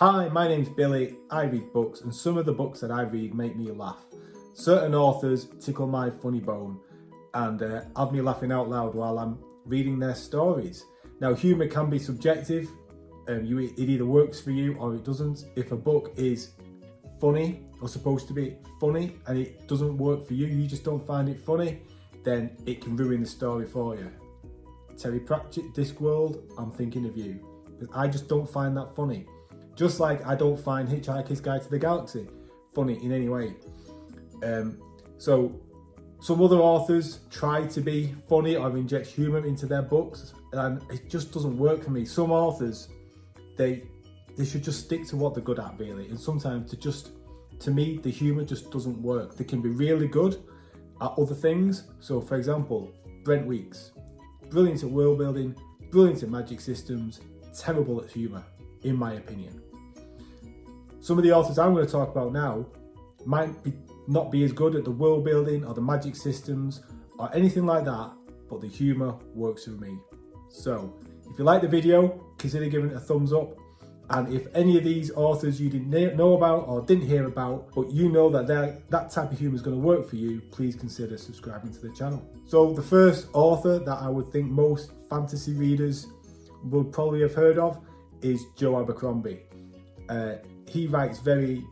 Hi, my name's Billy. I read books, and some of the books that I read make me laugh. Certain authors tickle my funny bone and have me laughing out loud while I'm reading their stories. Now, humour can be subjective. It either works for you or it doesn't. If a book is funny or supposed to be funny and it doesn't work for you, you just don't find it funny, then it can ruin the story for you. Terry Pratchett, Discworld, I'm thinking of you. Because I just don't find that funny. Just like I don't find Hitchhiker's Guide to the Galaxy funny in any way. So some other authors try to be funny or inject humour into their books, and it just doesn't work for me. Some authors, they should just stick to what they're good at, really. And sometimes to me, the humour just doesn't work. They can be really good at other things. So for example, Brent Weeks, brilliant at world building, brilliant at magic systems, terrible at humour, in my opinion. Some of the authors I'm going to talk about now might not be as good at the world building or the magic systems or anything like that, but the humour works for me. So if you like the video, consider giving it a thumbs up. And if any of these authors you didn't know about or didn't hear about, but you know that that type of humour is going to work for you, please consider subscribing to the channel. So the first author that I would think most fantasy readers will probably have heard of is Joe Abercrombie. He writes very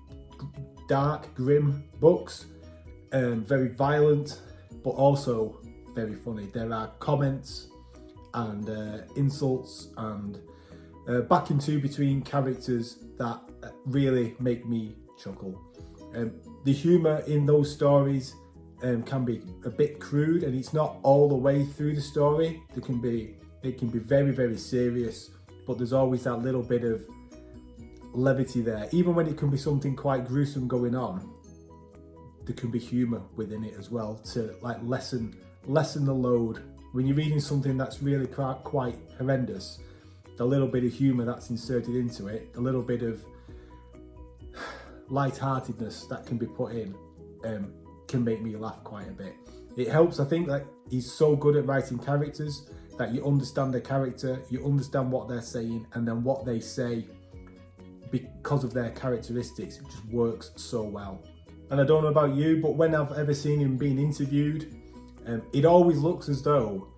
dark, grim books, very violent, but also very funny. There are comments and insults and back and to between characters that really make me chuckle. The humour in those stories can be a bit crude, and it's not all the way through the story. It can be very, very serious, but there's always that little bit of levity there. Even when it can be something quite gruesome going on, there can be humour within it as well to like lessen the load. When you're reading something that's really quite horrendous, the little bit of humour that's inserted into it, a little bit of light-heartedness that can be put in, can make me laugh quite a bit. It helps, I think, that he's so good at writing characters that you understand the character, you understand what they're saying, and then what they say, because of their characteristics, it just works so well. And I don't know about you, but when I've ever seen him being interviewed, it always looks as though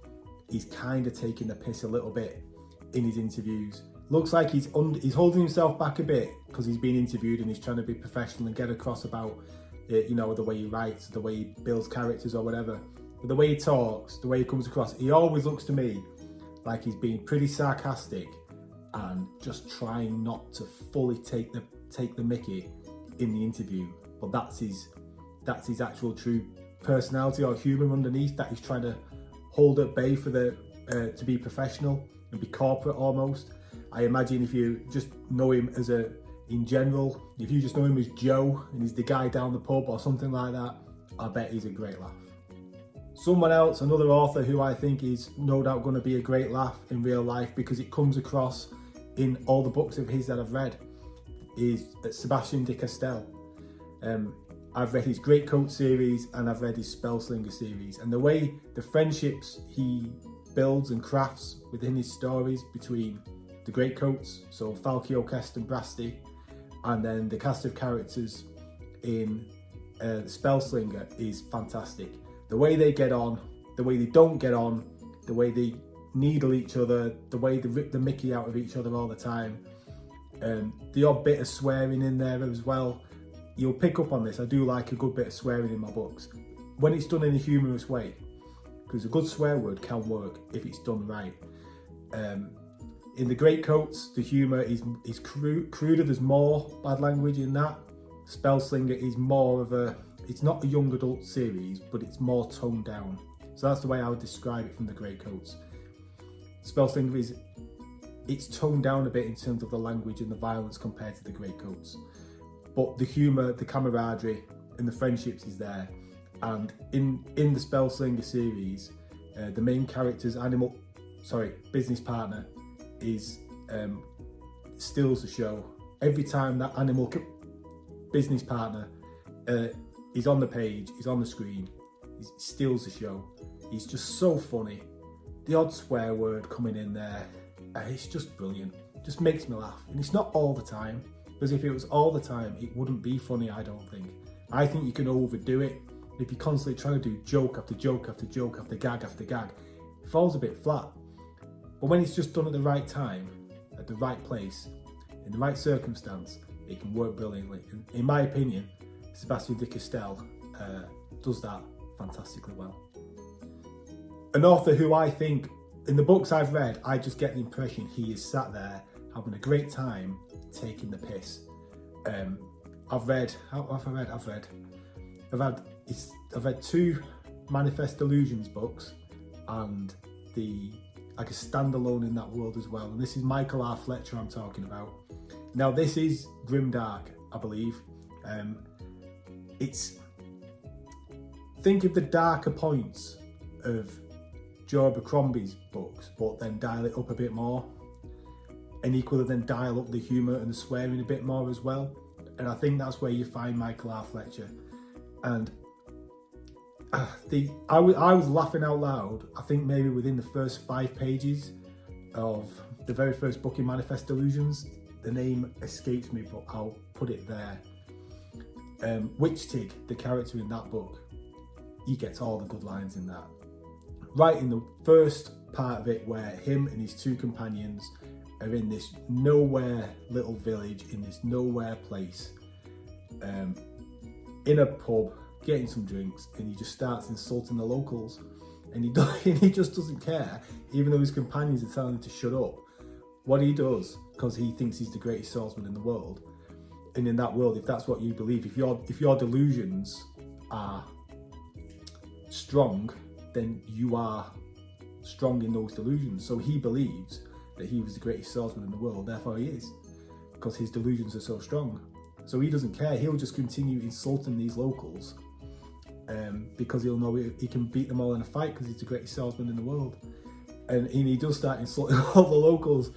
he's kind of taking the piss a little bit in his interviews. Looks like he's holding himself back a bit because he's being interviewed and he's trying to be professional and get across about the way he writes, the way he builds characters or whatever. But the way he talks, the way he comes across, he always looks to me like he's being pretty sarcastic and just trying not to fully take the mickey in the interview. But that's his actual true personality or humour underneath, that he's trying to hold at bay for to be professional and be corporate almost. I imagine if you just know him in general, if you just know him as Joe and he's the guy down the pub or something like that, I bet he's a great laugh. Someone else, another author who I think is no doubt going to be a great laugh in real life because it comes across in all the books of his that I've read, is Sebastian de Castell. I've read his Greatcoat series and I've read his Spellslinger series, and the way the friendships he builds and crafts within his stories between the Greatcoats, so Falkio, Kest and Brasti, and then the cast of characters in Spellslinger is fantastic. The way they get on, the way they don't get on, the way they needle each other, the way they rip the mickey out of each other all the time, the odd bit of swearing in there as well. You'll pick up on this. I do like a good bit of swearing in my books when it's done in a humorous way, because a good swear word can work if it's done right. In the Greatcoats, the humour is cruder. There's more bad language in that. Spellslinger is more of it's not a young adult series, but it's more toned down. So that's the way I would describe it from the Greatcoats. Spellslinger it's toned down a bit in terms of the language and the violence compared to the Greatcoats. But the humour, the camaraderie and the friendships is there. And in the Spellslinger series, the main character's business partner steals the show. Every time that business partner is on the page, is on the screen, he steals the show. He's just so funny. The odd swear word coming in there, it's just brilliant. Just makes me laugh. And it's not all the time. Because if it was all the time, it wouldn't be funny, I don't think. I think you can overdo it. If you're constantly trying to do joke after joke after joke after gag, it falls a bit flat. But when it's just done at the right time, at the right place, in the right circumstance, it can work brilliantly. In my opinion, Sebastian de Castell does that fantastically well. An author who I think, in the books I've read, I just get the impression he is sat there having a great time taking the piss. I've read 2 Manifest Delusions books and a standalone in that world as well. And this is Michael R. Fletcher I'm talking about. Now this is grimdark, I believe. Think of the darker points of Joe Abercrombie's books, but then dial it up a bit more. And equally then dial up the humour and the swearing a bit more as well. And I think that's where you find Michael R. Fletcher. And I was laughing out loud, I think maybe within the first 5 pages of the very first book in Manifest Delusions. The name escapes me, but I'll put it there. Witchtig, the character in that book, he gets all the good lines in that. Right in the first part of it, where him and his 2 companions are in this nowhere little village, in this nowhere place, in a pub, getting some drinks, and he just starts insulting the locals, and he just doesn't care, even though his companions are telling him to shut up. What he does, because he thinks he's the greatest swordsman in the world, and in that world, if that's what you believe, if your delusions are strong, then you are strong in those delusions. So he believes that he was the greatest swordsman in the world, therefore he is, because his delusions are so strong. So he doesn't care, he'll just continue insulting these locals, because he'll know he can beat them all in a fight because he's the greatest swordsman in the world. And he does start insulting all the locals,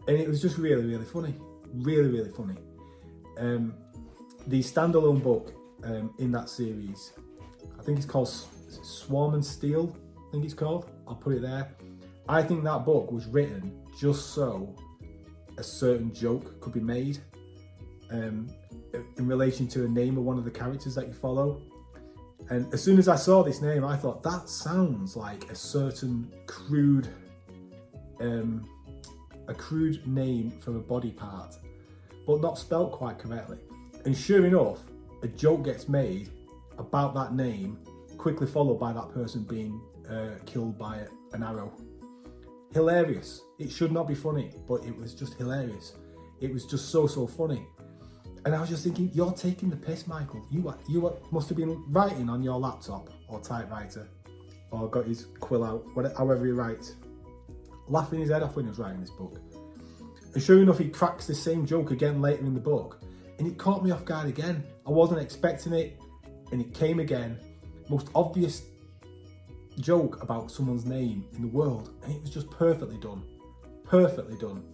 and it was just really, really funny. Really, really funny. The standalone book in that series, I think it's called Swarm and Steel, I think it's called. I'll put it there. I think that book was written just so a certain joke could be made in relation to a name of one of the characters that you follow. And as soon as I saw this name, I thought, that sounds like a certain crude name for a body part, but not spelt quite correctly. And sure enough, a joke gets made about that name, quickly followed by that person being killed by an arrow. Hilarious. It should not be funny, but it was just hilarious. It was just so funny. And I was just thinking, you're taking the piss, Michael. You must have been writing on your laptop or typewriter, or got his quill out, however he writes, laughing his head off when he was writing this book. And sure enough, he cracks the same joke again later in the book, and it caught me off guard again. I wasn't expecting it, and it came again. Most obvious joke about someone's name in the world, and it was just perfectly done. Perfectly done.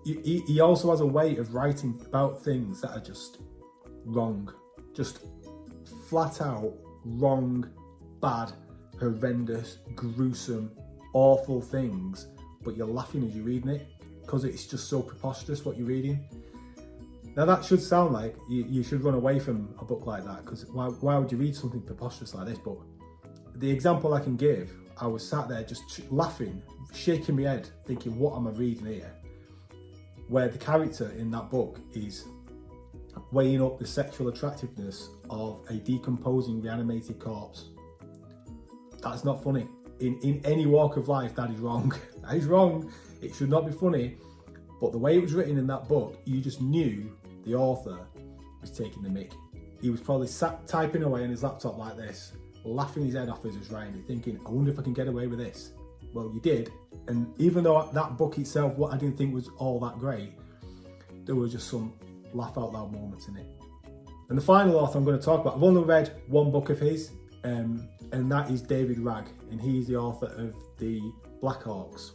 He also has a way of writing about things that are just wrong, just flat out wrong, bad, horrendous, gruesome, awful things, but you're laughing as you're reading it because it's just so preposterous what you're reading. Now that should sound like you should run away from a book like that, because why would you read something preposterous like this? But the example I can give, I was sat there just laughing, shaking my head, thinking, what am I reading here? Where the character in that book is weighing up the sexual attractiveness of a decomposing reanimated corpse. That's not funny. In any walk of life, that is wrong. That is wrong. It should not be funny. But the way it was written in that book, you just knew the author was taking the mick. He was probably sat typing away on his laptop like this, laughing his head off as he was writing it, thinking, I wonder if I can get away with this. Well, you did. And even though that book itself, what I didn't think was all that great, there were just some laugh out loud moments in it. And the final author I'm going to talk about, I've only read one book of his, and that is David Ragg, and he's the author of the Blackhawks,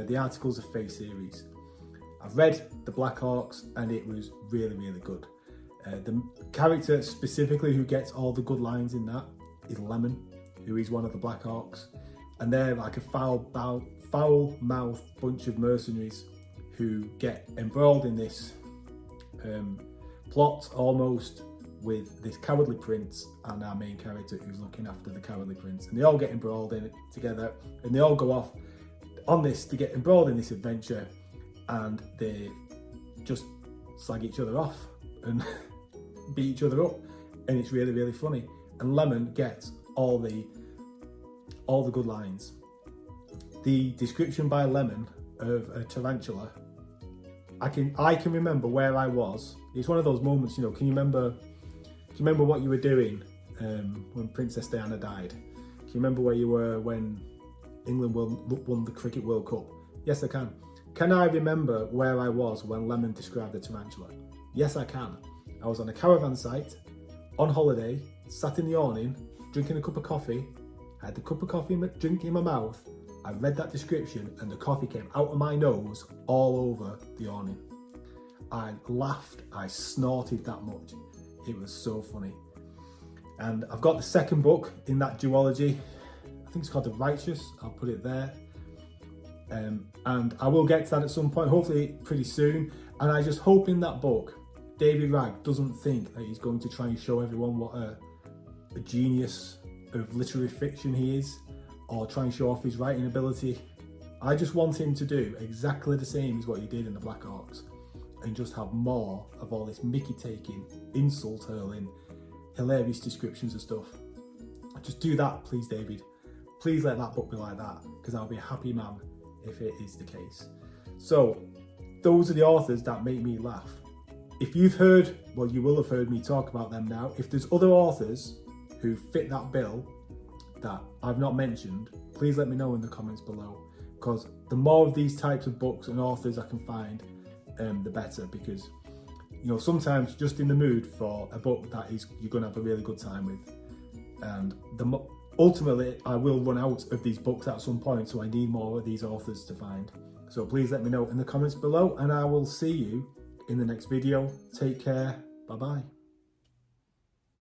the Articles of Faith series. I've read the Blackhawks, and it was really, really good. The character specifically who gets all the good lines in that is Lemon, who is one of the Blackhawks, and they're like a foul-mouthed bunch of mercenaries who get embroiled in this plot almost, with this cowardly prince and our main character who's looking after the cowardly prince, and they all get embroiled in it together, and they all go off on this to get embroiled in this adventure, and they just slag each other off and beat each other up, and it's really, really funny. And Lemon gets all the good lines. The description by Lemon of a tarantula, I can remember where I was. It's one of those moments, you know, can you remember what you were doing when Princess Diana died? Can you remember where you were when England won the Cricket World Cup? Yes, I can. Can I remember where I was when Lemon described the tarantula? Yes, I can. I was on a caravan site, on holiday, sat in the awning, drinking a cup of coffee. I had the cup of coffee drink in my mouth. I read that description and the coffee came out of my nose all over the awning. I laughed, I snorted that much. It was so funny. And I've got the second book in that duology. I think it's called The Righteous. I'll put it there. And I will get to that at some point, hopefully pretty soon. And I just hope in that book, David Ragg doesn't think that he's going to try and show everyone what a genius of literary fiction he is, or try and show off his writing ability. I just want him to do exactly the same as what he did in the Black Orcs, and just have more of all this Mickey taking, insult hurling, hilarious descriptions of stuff. Just do that, please, David. Please let that book be like that, because I'll be a happy man if it is the case. So those are the authors that make me laugh. If you've heard, well, you will have heard me talk about them now. If there's other authors who fit that bill that I've not mentioned, please let me know in the comments below, because the more of these types of books and authors I can find, the better, because, you know, sometimes just in the mood for a book that you're going to have a really good time with, and ultimately I will run out of these books at some point, so I need more of these authors to find. So please let me know in the comments below, and I will see you in the next video. Take care. Bye bye.